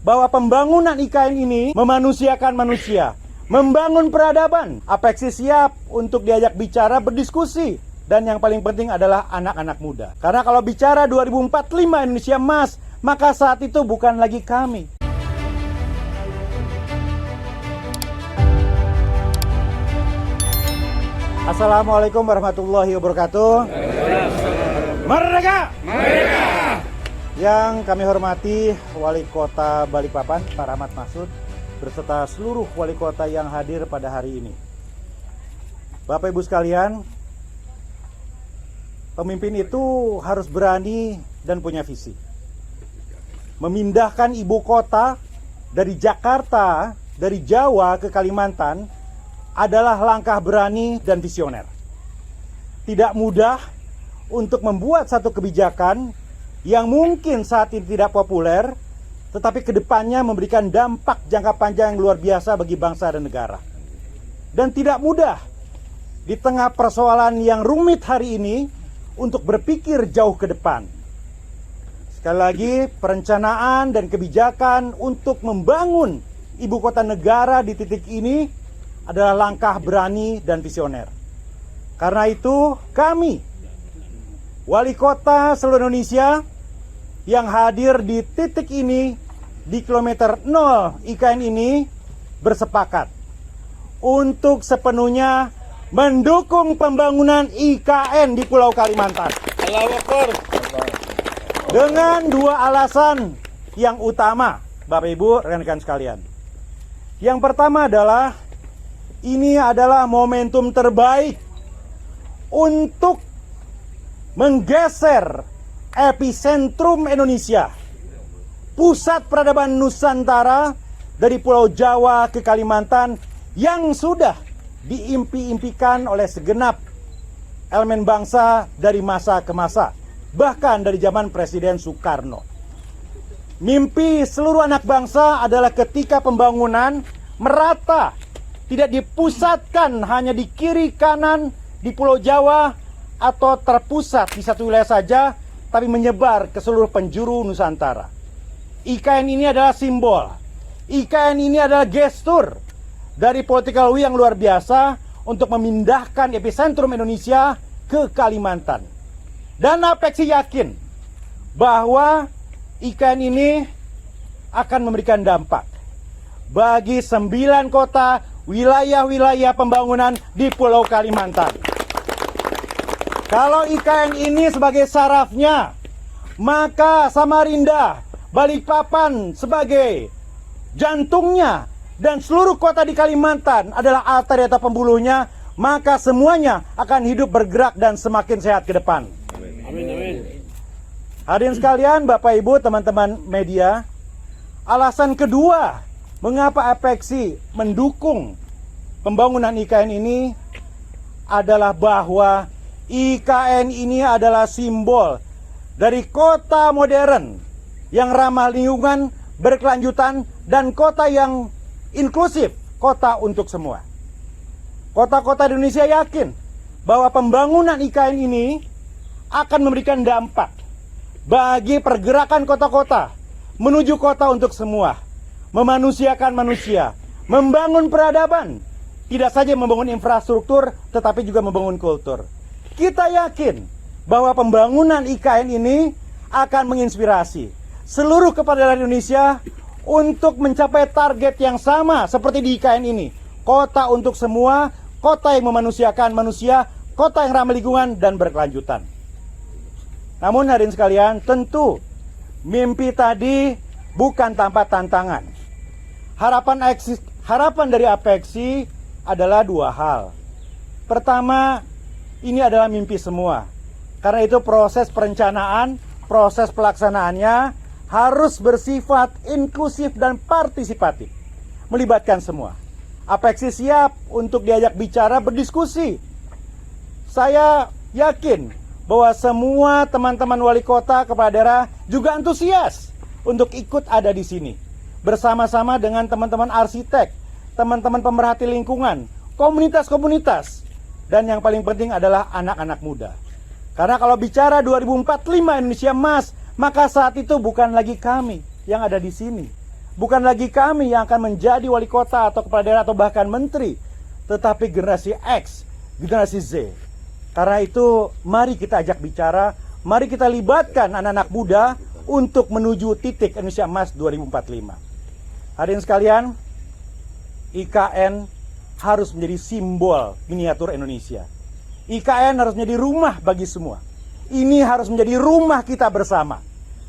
bahwa pembangunan IKN ini memanusiakan manusia, membangun peradaban. Apeksi siap untuk diajak bicara, berdiskusi. Dan yang paling penting adalah anak-anak muda. Karena kalau bicara 2045 Indonesia Emas, maka saat itu bukan lagi kami. Assalamualaikum warahmatullahi wabarakatuh. Merdeka! Merdeka! Yang kami hormati Wali Kota Balikpapan, Pak Rahmat Masud, beserta seluruh wali kota yang hadir pada hari ini. Bapak Ibu sekalian, pemimpin itu harus berani dan punya visi. Memindahkan ibu kota dari Jakarta, dari Jawa ke Kalimantan adalah langkah berani dan visioner. Tidak mudah untuk membuat satu kebijakan yang mungkin saat ini tidak populer, tetapi kedepannya memberikan dampak jangka panjang yang luar biasa bagi bangsa dan negara. Dan tidak mudah di tengah persoalan yang rumit hari ini untuk berpikir jauh ke depan. Sekali lagi, perencanaan dan kebijakan untuk membangun ibu kota negara di titik ini adalah langkah berani dan visioner. Karena itu, kami, wali kota seluruh Indonesia, yang hadir di titik ini, di kilometer 0 IKN ini, bersepakat untuk sepenuhnya mendukung pembangunan IKN di Pulau Kalimantan. Allahu Akbar. Dengan dua alasan yang utama, Bapak Ibu, rekan-rekan sekalian. Yang pertama adalah, ini adalah momentum terbaik untuk menggeser epicentrum Indonesia, pusat peradaban Nusantara dari Pulau Jawa ke Kalimantan yang sudah diimpi-impikan oleh segenap elemen bangsa dari masa ke masa, bahkan dari zaman Presiden Soekarno. Mimpi seluruh anak bangsa adalah ketika pembangunan merata, tidak dipusatkan hanya di kiri kanan di Pulau Jawa atau terpusat di satu wilayah saja, tapi menyebar ke seluruh penjuru Nusantara. IKN ini adalah simbol. IKN ini adalah gestur dari political will yang luar biasa untuk memindahkan epicentrum Indonesia ke Kalimantan. Dan Apeksi yakin bahwa IKN ini akan memberikan dampak bagi 9 kota, wilayah-wilayah pembangunan di Pulau Kalimantan. Kalau IKN ini sebagai sarafnya, maka Samarinda, Balikpapan sebagai jantungnya, dan seluruh kota di Kalimantan adalah arteri atau pembuluhnya, maka semuanya akan hidup bergerak dan semakin sehat ke depan. Amin, amin. Hadirin sekalian, Bapak Ibu, teman-teman media, alasan kedua mengapa Apeksi mendukung pembangunan IKN ini adalah bahwa IKN ini adalah simbol dari kota modern yang ramah lingkungan, berkelanjutan, dan kota yang inklusif, kota untuk semua. Kota-kota di Indonesia yakin bahwa pembangunan IKN ini akan memberikan dampak bagi pergerakan kota-kota menuju kota untuk semua, memanusiakan manusia, membangun peradaban, tidak saja membangun infrastruktur, tetapi juga membangun kultur. Kita yakin bahwa pembangunan IKN ini akan menginspirasi seluruh kepala daerah Indonesia untuk mencapai target yang sama seperti di IKN ini. Kota untuk semua, kota yang memanusiakan manusia, kota yang ramah lingkungan dan berkelanjutan. Namun hadirin sekalian, tentu mimpi tadi bukan tanpa tantangan. Harapan dari Apeksi adalah dua hal. Pertama, ini adalah mimpi semua. Karena itu proses perencanaan, proses pelaksanaannya harus bersifat inklusif dan partisipatif. Melibatkan semua. Apeksi siap untuk diajak bicara, berdiskusi. Saya yakin bahwa semua teman-teman wali kota, kepala daerah juga antusias untuk ikut ada di sini. Bersama-sama dengan teman-teman arsitek, teman-teman pemerhati lingkungan, komunitas-komunitas, dan yang paling penting adalah anak-anak muda. Karena kalau bicara 2045 Indonesia Emas, maka saat itu bukan lagi kami yang ada di sini. bukan lagi kami yang akan menjadi wali kota atau kepala daerah atau bahkan menteri, tetapi generasi X, generasi Z. Karena itu mari kita ajak bicara, mari kita libatkan anak-anak muda untuk menuju titik Indonesia Emas 2045. Hadirin sekalian, IKN harus menjadi simbol miniatur Indonesia. IKN harus menjadi rumah bagi semua. Ini harus menjadi rumah kita bersama.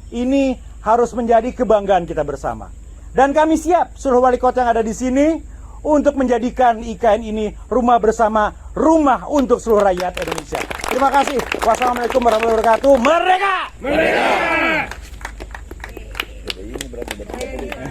Ini harus menjadi kebanggaan kita bersama. Dan kami siap, seluruh wali kota yang ada di sini, untuk menjadikan IKN ini rumah bersama, rumah untuk seluruh rakyat Indonesia. Terima kasih. Wassalamualaikum warahmatullahi wabarakatuh. Merdeka! Merdeka!